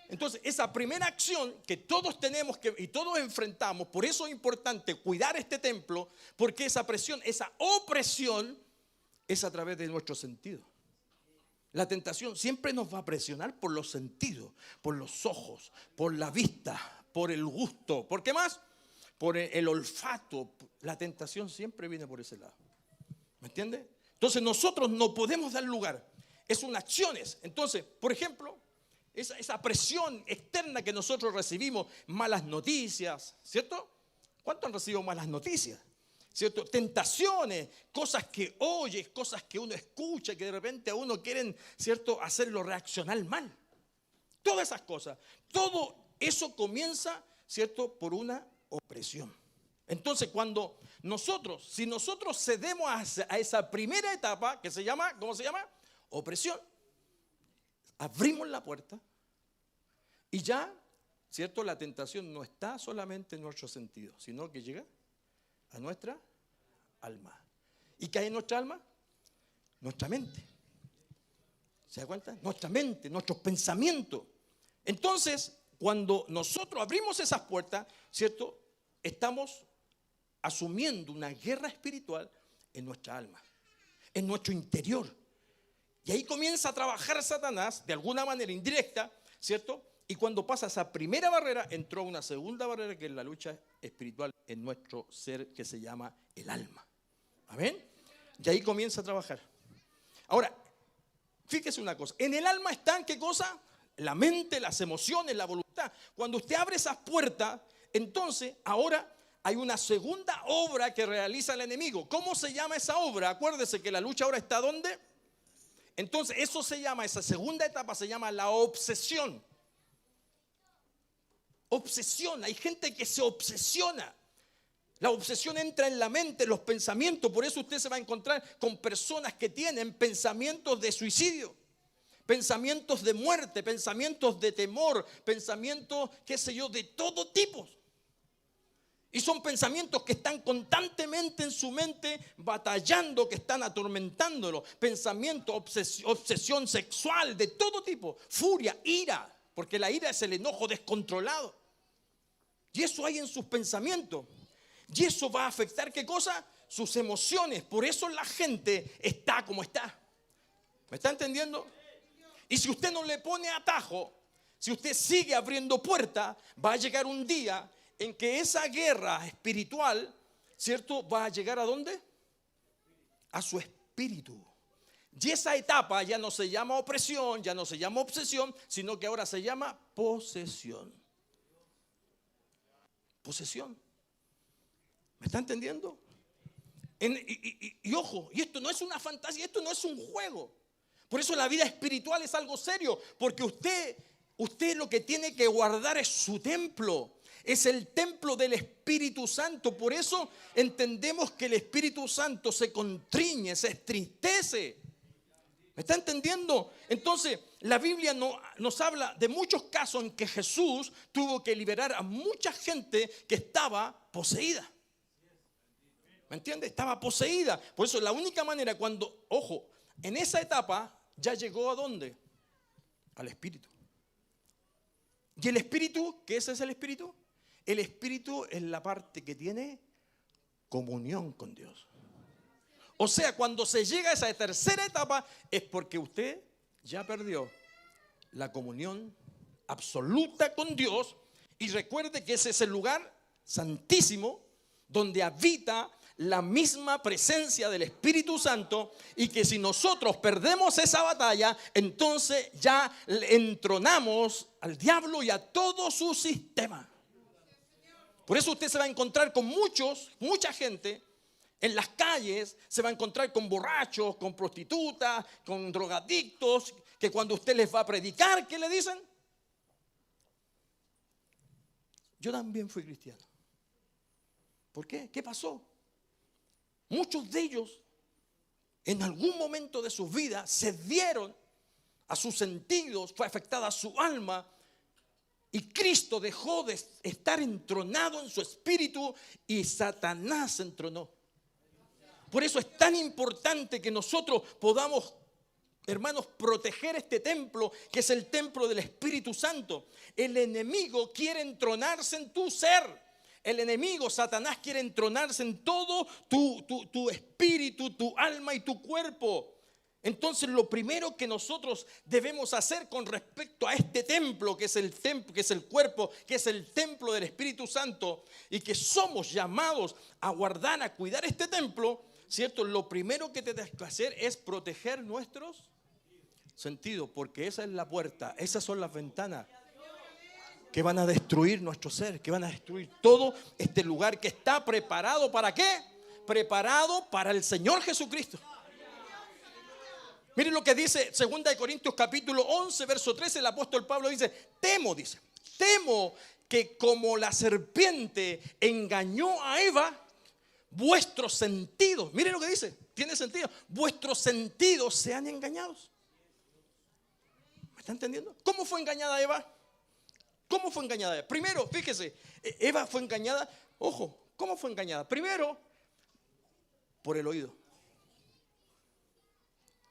Entonces esa primera acción que todos tenemos y todos enfrentamos, por eso es importante cuidar este templo, porque esa presión, esa opresión es a través de nuestros sentidos. La tentación siempre nos va a presionar por los sentidos, por los ojos, por la vista, por el gusto. ¿Por qué más? Por el olfato. La tentación siempre viene por ese lado. ¿Me entiende? Entonces nosotros no podemos dar lugar. Es unas acciones. Entonces, por ejemplo, esa presión externa que nosotros recibimos, malas noticias, ¿cierto? ¿Cuántos han recibido malas noticias? ¿Cierto? Tentaciones, cosas que oyes, cosas que uno escucha, que de repente a uno quieren, ¿cierto?, hacerlo reaccionar mal. Todas esas cosas. Todo eso comienza, ¿cierto?, por una opresión. Entonces si nosotros cedemos a esa primera etapa que se llama, ¿cómo se llama? Opresión. Abrimos la puerta y ya, ¿cierto?, la tentación no está solamente en nuestro sentido, sino que llega a nuestra alma. ¿Y qué hay en nuestra alma? Nuestra mente. ¿Se da cuenta? Nuestra mente, nuestros pensamientos. Entonces, cuando nosotros abrimos esas puertas, ¿cierto?, estamos asumiendo una guerra espiritual en nuestra alma, en nuestro interior. Y ahí comienza a trabajar Satanás de alguna manera indirecta, ¿cierto? Y cuando pasa esa primera barrera, entró una segunda barrera, que es la lucha espiritual en nuestro ser, que se llama el alma. ¿Amén? Y ahí comienza a trabajar. Ahora, fíjese una cosa. En el alma están, ¿qué cosa? La mente, las emociones, la voluntad. Cuando usted abre esas puertas, entonces ahora hay una segunda obra que realiza el enemigo. ¿Cómo se llama esa obra? Acuérdese que la lucha ahora está ¿dónde? Entonces eso se llama, esa segunda etapa se llama la obsesión. Obsesión, hay gente que se obsesiona. La obsesión entra en la mente, en los pensamientos. Por eso usted se va a encontrar con personas que tienen pensamientos de suicidio, pensamientos de muerte, pensamientos de temor, pensamientos, qué sé yo, de todo tipo. Y son pensamientos que están constantemente en su mente batallando, que están atormentándolo. Pensamiento, obsesión sexual de todo tipo. Furia, ira, porque la ira es el enojo descontrolado. Y eso hay en sus pensamientos. Y eso va a afectar, ¿qué cosa? Sus emociones. Por eso la gente está como está. ¿Me está entendiendo? Y si usted no le pone atajo, si usted sigue abriendo puertas, va a llegar un día en que esa guerra espiritual, ¿cierto?, va a llegar ¿a dónde? A su espíritu. Y esa etapa ya no se llama opresión, ya no se llama obsesión, sino que ahora se llama posesión. Posesión. ¿Me está entendiendo? Y ojo, y esto no es una fantasía, esto no es un juego. Por eso la vida espiritual es algo serio, porque usted lo que tiene que guardar es su templo. Es el templo del Espíritu Santo. Por eso entendemos que el Espíritu Santo se contriñe, se entristece. ¿Me está entendiendo? Entonces, la Biblia nos habla de muchos casos en que Jesús tuvo que liberar a mucha gente que estaba poseída. ¿Me entiendes? Estaba poseída. Por eso la única manera cuando, ojo, en esa etapa ya llegó ¿a dónde? Al Espíritu. ¿Y el Espíritu? ¿Qué es el Espíritu? El Espíritu es la parte que tiene comunión con Dios. O sea, cuando se llega a esa tercera etapa es porque usted ya perdió la comunión absoluta con Dios. Y recuerde que ese es el lugar santísimo donde habita la misma presencia del Espíritu Santo, y que si nosotros perdemos esa batalla, entonces ya entronamos al diablo y a todo su sistema. Por eso usted se va a encontrar con mucha gente en las calles, se va a encontrar con borrachos, con prostitutas, con drogadictos, que cuando usted les va a predicar, ¿qué le dicen? Yo también fui cristiano. ¿Por qué? ¿Qué pasó? Muchos de ellos en algún momento de sus vidas se dieron a sus sentidos, fue afectada su alma, y Cristo dejó de estar entronado en su espíritu y Satanás se entronó. Por eso es tan importante que nosotros podamos, hermanos, proteger este templo, que es el templo del Espíritu Santo. El enemigo quiere entronarse en tu ser. El enemigo, Satanás, quiere entronarse en todo tu espíritu, tu alma y tu cuerpo. Entonces, lo primero que nosotros debemos hacer con respecto a este templo, que es el templo, que es el cuerpo, que es el templo del Espíritu Santo, y que somos llamados a guardar, a cuidar este templo, ¿cierto? Lo primero que tenemos que hacer es proteger nuestros sentidos, porque esa es la puerta, esas son las ventanas que van a destruir nuestro ser, que van a destruir todo este lugar que está preparado. ¿Para qué? Preparado para el Señor Jesucristo. Miren lo que dice 2 Corintios capítulo 11, verso 13. El apóstol Pablo dice, temo que como la serpiente engañó a Eva, vuestros sentidos, miren lo que dice, tiene sentido, vuestros sentidos sean engañados. ¿Me está entendiendo? ¿Cómo fue engañada Eva? ¿Cómo fue engañada Eva? Primero, fíjese, Eva fue engañada, ojo, ¿cómo fue engañada? Primero, por el oído.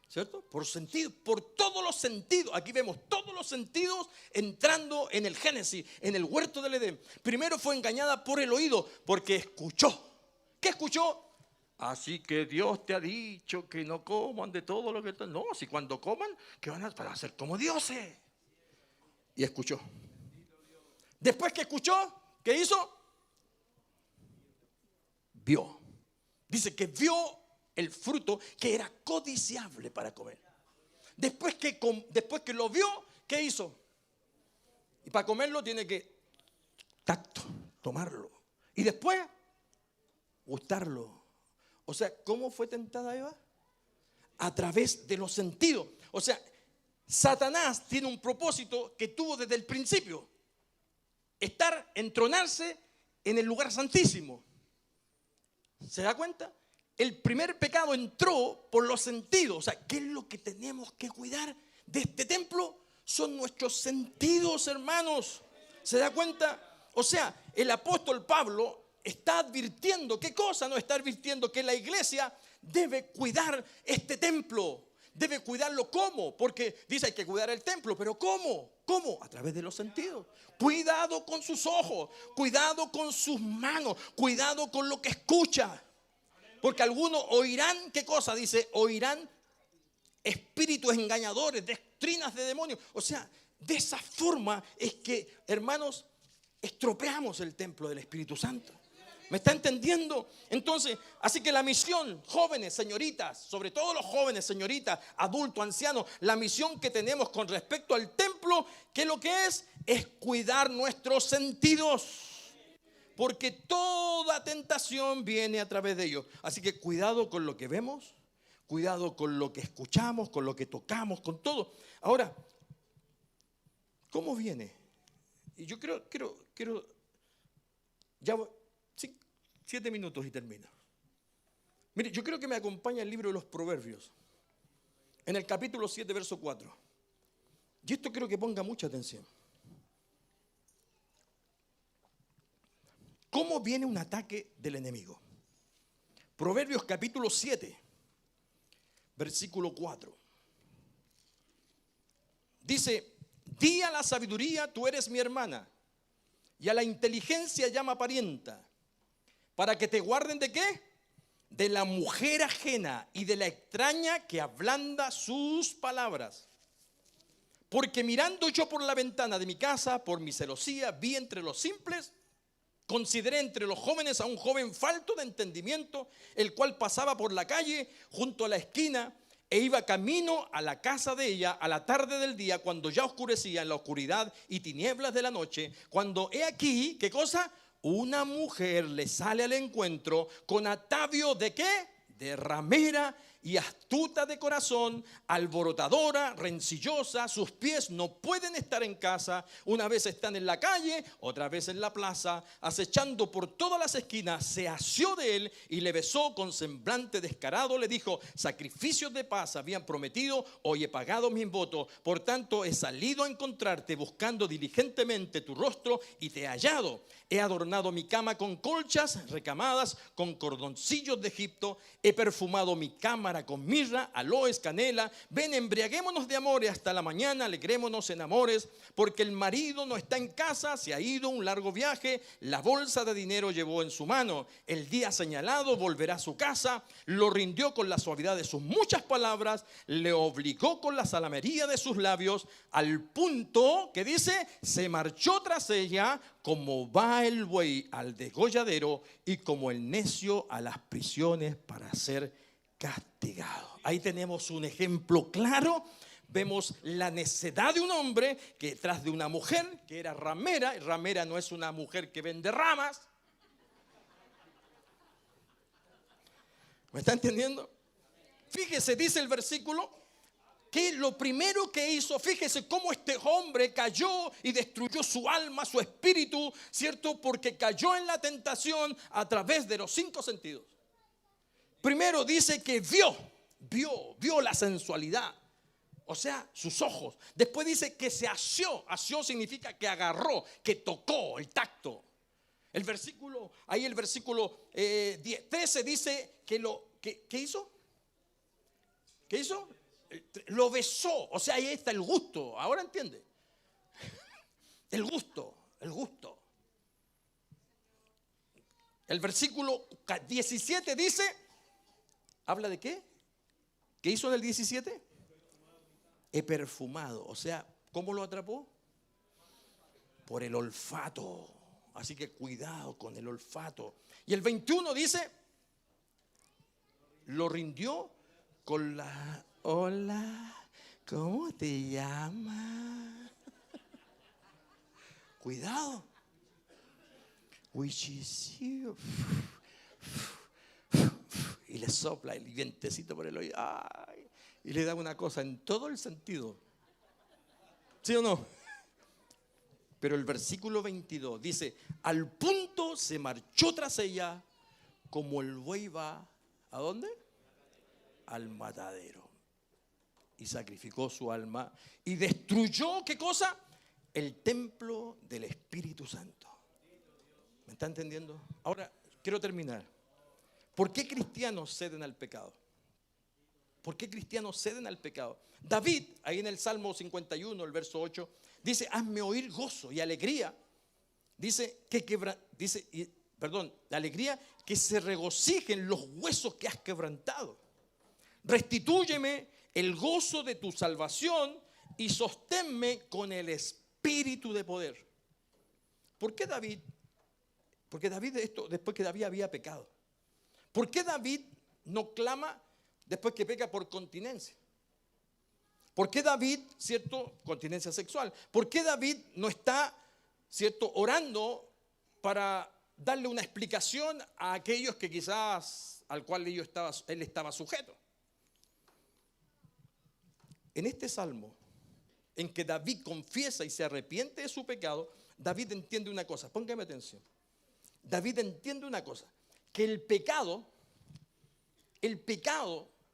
¿Cierto? Por sentido, por todos los sentidos. Aquí vemos todos los sentidos entrando en el Génesis, en el huerto del Edén. Primero fue engañada por el oído, porque escuchó. ¿Qué escuchó? Así que Dios te ha dicho que no coman de todo lo que... No, si cuando coman, que van a hacer como dioses. Y escuchó. Después que escuchó, ¿qué hizo? Vio. Dice que vio el fruto que era codiciable para comer. Después que lo vio, ¿qué hizo? Y para comerlo tiene que tacto, tomarlo. Y después, gustarlo. O sea, ¿cómo fue tentada Eva? A través de los sentidos. O sea, Satanás tiene un propósito que tuvo desde el principio. Entronarse en el lugar santísimo. ¿Se da cuenta? El primer pecado entró por los sentidos. O sea, ¿qué es lo que tenemos que cuidar de este templo? Son nuestros sentidos, hermanos. ¿Se da cuenta? O sea, el apóstol Pablo está advirtiendo. ¿Qué cosa no está advirtiendo? Que la iglesia debe cuidar este templo. Debe cuidarlo. ¿Cómo? Porque dice hay que cuidar el templo. ¿Pero cómo? ¿Cómo? A través de los sentidos. Cuidado con sus ojos. Cuidado con sus manos. Cuidado con lo que escucha. Porque algunos oirán, ¿qué cosa? Dice, oirán espíritus engañadores, doctrinas de demonios. O sea, de esa forma es que, hermanos, estropeamos el templo del Espíritu Santo. ¿Me está entendiendo? Entonces, así que la misión, jóvenes, señoritas, sobre todo los jóvenes, señoritas, adultos, ancianos, la misión que tenemos con respecto al templo, ¿qué es lo que es? Es cuidar nuestros sentidos. Porque toda tentación viene a través de ellos. Así que cuidado con lo que vemos, cuidado con lo que escuchamos, con lo que tocamos, con todo. Ahora, ¿cómo viene? Y yo quiero ya 7 minutos y termino. Mire, yo creo que me acompaña el libro de los Proverbios. En el capítulo 7, verso 4. Y esto quiero que ponga mucha atención. ¿Cómo viene un ataque del enemigo? Proverbios capítulo 7, versículo 4. Dice, di a la sabiduría, tú eres mi hermana, y a la inteligencia llama parienta, para que te guarden ¿de qué? De la mujer ajena y de la extraña que ablanda sus palabras. Porque mirando yo por la ventana de mi casa, por mi celosía, vi entre los simples, consideré entre los jóvenes a un joven falto de entendimiento, el cual pasaba por la calle junto a la esquina e iba camino a la casa de ella a la tarde del día, cuando ya oscurecía en la oscuridad y tinieblas de la noche, cuando he aquí, ¿qué cosa? Una mujer le sale al encuentro con atavio ¿de qué? De ramera y astuta de corazón, alborotadora, rencillosa, sus pies no pueden estar en casa, una vez están en la calle, otra vez en la plaza, acechando por todas las esquinas, se asió de él y le besó con semblante descarado, le dijo, sacrificios de paz habían prometido, hoy he pagado mis votos, por tanto he salido a encontrarte buscando diligentemente tu rostro y te he hallado. He adornado mi cama con colchas recamadas, con cordoncillos de Egipto, he perfumado mi cámara con mirra, aloes, canela. Ven, embriaguémonos de amores hasta la mañana, alegrémonos en amores, porque el marido no está en casa, se ha ido a un largo viaje, la bolsa de dinero llevó en su mano, el día señalado volverá a su casa, lo rindió con la suavidad de sus muchas palabras, le obligó con la salamería de sus labios, al punto que dice, se marchó tras ella, como va el buey al degolladero y como el necio a las prisiones para ser castigado. Ahí tenemos un ejemplo claro. Vemos la necedad de un hombre que tras de una mujer que era ramera, y ramera no es una mujer que vende ramas. ¿Me está entendiendo? Fíjese, dice el versículo, que lo primero que hizo, fíjese cómo este hombre cayó y destruyó su alma, su espíritu, ¿cierto? Porque cayó en la tentación a través de los 5 sentidos. Primero dice que vio la sensualidad, o sea, sus ojos. Después dice que se asió. Asió significa que agarró, que tocó, el tacto. El versículo 13 dice que ¿qué hizo? ¿Qué hizo? Lo besó, o sea, ahí está el gusto. Ahora entiende. El gusto. El versículo 17 dice, ¿habla de qué? ¿Qué hizo en el 17? He perfumado, o sea, ¿cómo lo atrapó? Por el olfato. Así que cuidado con el olfato. Y el 21 dice, lo rindió con la... Hola, ¿cómo te llamas? Cuidado. Which is you. Y le sopla el vientecito por el oído. Ay, y le da una cosa en todo el sentido. ¿Sí o no? Pero el versículo 22 dice, al punto se marchó tras ella como el buey va, ¿a dónde? Al matadero. Y sacrificó su alma y destruyó, ¿qué cosa? El templo del Espíritu Santo. ¿Me está entendiendo? Ahora, quiero terminar. ¿Por qué cristianos ceden al pecado? ¿Por qué cristianos ceden al pecado? David, ahí en el Salmo 51, el verso 8, dice, hazme oír gozo y alegría. Dice, la alegría que se regocijen los huesos que has quebrantado. Restitúyeme el gozo de tu salvación y sosténme con el espíritu de poder. ¿Por qué David? Porque David después que David había pecado. ¿Por qué David no clama después que peca por continencia? ¿Por qué David, cierto, continencia sexual? ¿Por qué David no está, cierto, orando para darle una explicación a aquellos que quizás al cual él estaba sujeto? En este salmo, en que David confiesa y se arrepiente de su pecado, David entiende una cosa, póngame atención. David entiende una cosa, que el pecado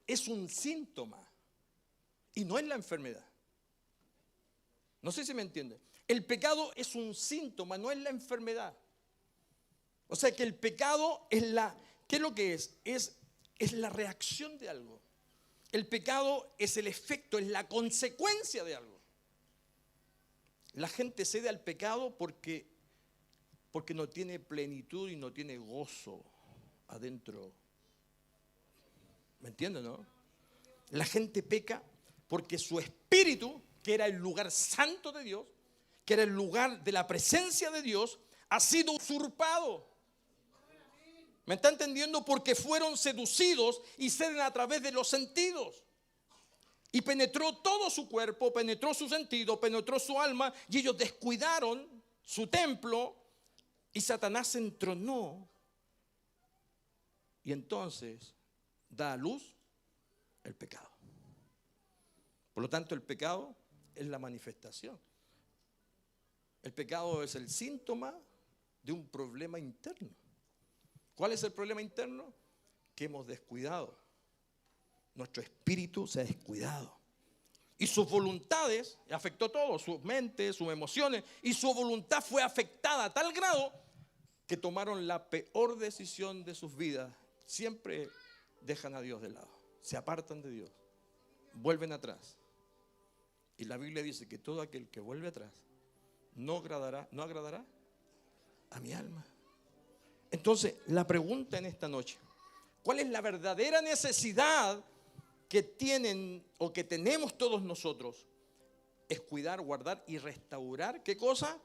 es un síntoma y no es la enfermedad. No sé si me entiende. El pecado es un síntoma, no es la enfermedad. O sea que el pecado es ¿qué es lo que es? Es la reacción de algo. El pecado es el efecto, es la consecuencia de algo. La gente cede al pecado porque no tiene plenitud y no tiene gozo adentro. ¿Me entienden, no? La gente peca porque su espíritu, que era el lugar santo de Dios, que era el lugar de la presencia de Dios, ha sido usurpado. ¿Me está entendiendo? Porque fueron seducidos y ceden a través de los sentidos. Y penetró todo su cuerpo, penetró su sentido, penetró su alma, y ellos descuidaron su templo y Satanás se entronó. Y entonces da a luz el pecado. Por lo tanto, el pecado es la manifestación. El pecado es el síntoma de un problema interno. ¿Cuál es el problema interno? Que hemos descuidado. Nuestro espíritu se ha descuidado. Y sus voluntades, afectó todo, su mente, sus emociones, y su voluntad fue afectada a tal grado que tomaron la peor decisión de sus vidas. Siempre dejan a Dios de lado, se apartan de Dios, vuelven atrás. Y la Biblia dice que todo aquel que vuelve atrás no agradará a mi alma. Entonces, la pregunta en esta noche: ¿cuál es la verdadera necesidad que tienen o que tenemos todos nosotros? Es cuidar, guardar y restaurar, ¿qué cosa?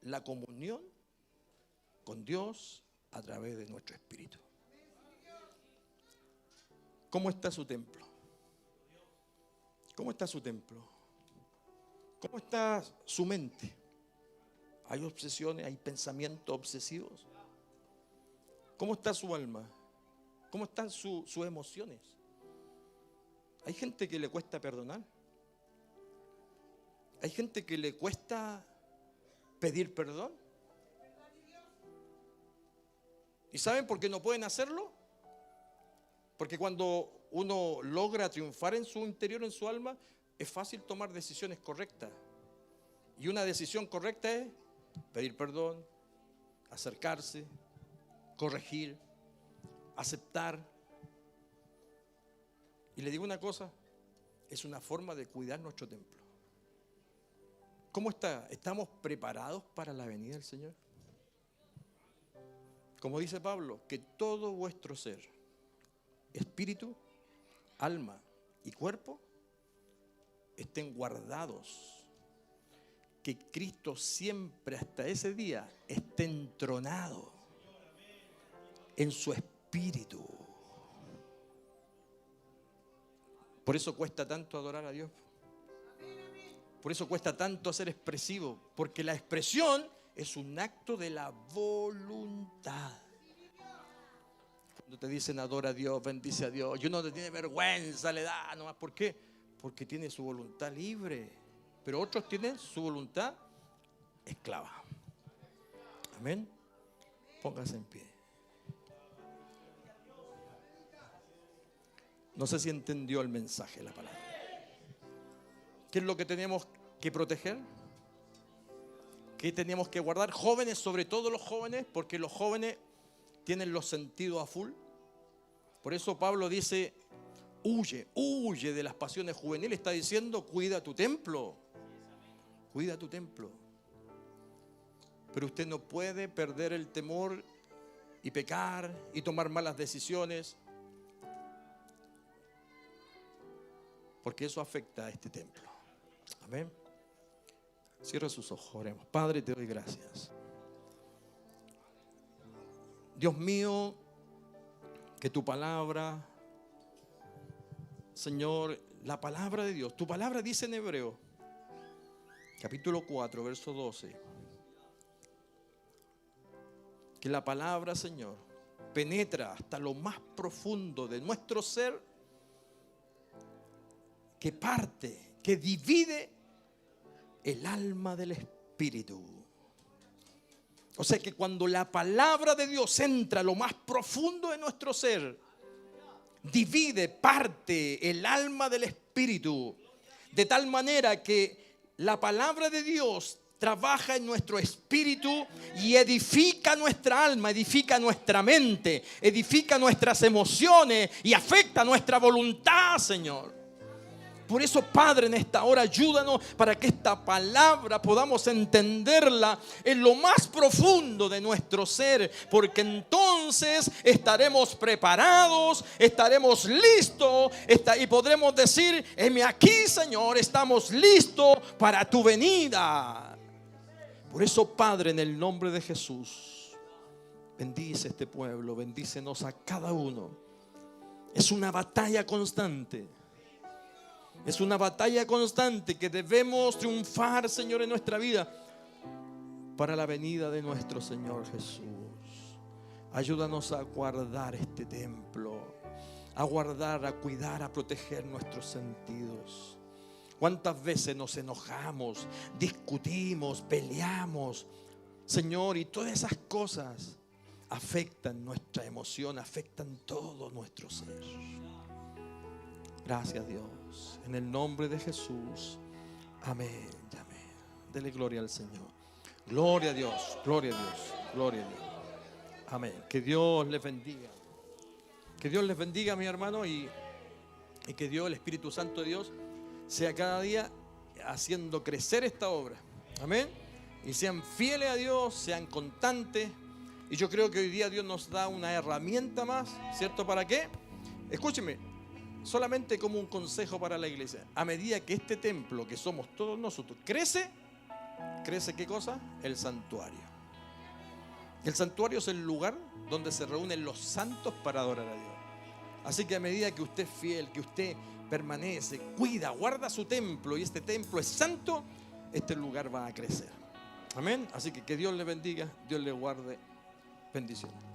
La comunión con Dios a través de nuestro espíritu. ¿Cómo está su templo? ¿Cómo está su templo? ¿Cómo está su mente? ¿Hay obsesiones? ¿Hay pensamientos obsesivos? ¿Cómo está su alma? ¿Cómo están sus emociones? Hay gente que le cuesta perdonar. Hay gente que le cuesta pedir perdón. ¿Y saben por qué no pueden hacerlo? Porque cuando uno logra triunfar en su interior, en su alma, es fácil tomar decisiones correctas. Y una decisión correcta es pedir perdón, acercarse, corregir, aceptar. Y le digo una cosa, es una forma de cuidar nuestro templo. ¿Cómo está? ¿Estamos preparados para la venida del Señor? Como dice Pablo, que todo vuestro ser, espíritu, alma y cuerpo, estén guardados. Que Cristo siempre hasta ese día esté entronado en su espíritu. Por eso cuesta tanto adorar a Dios. Por eso cuesta tanto ser expresivo. Porque la expresión es un acto de la voluntad. Cuando te dicen adora a Dios, bendice a Dios, y uno te tiene vergüenza, le da nomás. ¿Por qué? Porque tiene su voluntad libre. Pero otros tienen su voluntad esclava. Amén. Póngase en pie. No sé si entendió el mensaje de la palabra. ¿Qué es lo que tenemos que proteger? ¿Qué tenemos que guardar? Jóvenes, sobre todo los jóvenes, porque los jóvenes tienen los sentidos a full. Por eso Pablo dice, huye de las pasiones juveniles. Está diciendo, cuida tu templo. Cuida tu templo. Pero usted no puede perder el temor y pecar y tomar malas decisiones, porque eso afecta a este templo. Amén. Cierra sus ojos, oremos. Padre, te doy gracias. Dios mío, que tu palabra, Señor, la palabra de Dios, tu palabra dice en Hebreo, capítulo 4, verso 12, que la palabra, Señor, penetra hasta lo más profundo de nuestro ser, que parte, que divide el alma del espíritu. O sea que cuando la palabra de Dios entra a lo más profundo de nuestro ser, divide, parte el alma del espíritu, de tal manera que la palabra de Dios trabaja en nuestro espíritu y edifica nuestra alma, edifica nuestra mente, edifica nuestras emociones y afecta nuestra voluntad, Señor. Por eso, Padre, en esta hora ayúdanos para que esta palabra podamos entenderla en lo más profundo de nuestro ser, porque entonces estaremos preparados, estaremos listos y podremos decir: heme aquí, Señor, estamos listos para tu venida. Por eso, Padre, en el nombre de Jesús, bendice este pueblo, bendícenos a cada uno. Es una batalla constante. Es una batalla constante que debemos triunfar, Señor, en nuestra vida para la venida de nuestro Señor Jesús. Ayúdanos a guardar este templo, a guardar, a cuidar, a proteger nuestros sentidos. ¿Cuántas veces nos enojamos, discutimos, peleamos, Señor? Y todas esas cosas afectan nuestra emoción, afectan todo nuestro ser. Gracias, Dios. En el nombre de Jesús. Amén. Amén. Dele gloria al Señor. Gloria a Dios. Gloria a Dios. Gloria a Dios. Amén. Que Dios les bendiga. Que Dios les bendiga, mi hermano. Y que Dios, el Espíritu Santo de Dios, sea cada día haciendo crecer esta obra. Amén. Y sean fieles a Dios, sean constantes. Y yo creo que hoy día Dios nos da una herramienta más, ¿cierto? ¿Para qué? Escúcheme. Solamente como un consejo para la iglesia. A medida que este templo, que somos todos nosotros, crece ¿qué cosa? El santuario. El santuario es el lugar donde se reúnen los santos para adorar a Dios. Así que a medida que usted es fiel, que usted permanece, cuida, guarda su templo, y este templo es santo, este lugar va a crecer. Amén. Así que Dios le bendiga, Dios le guarde. Bendiciones.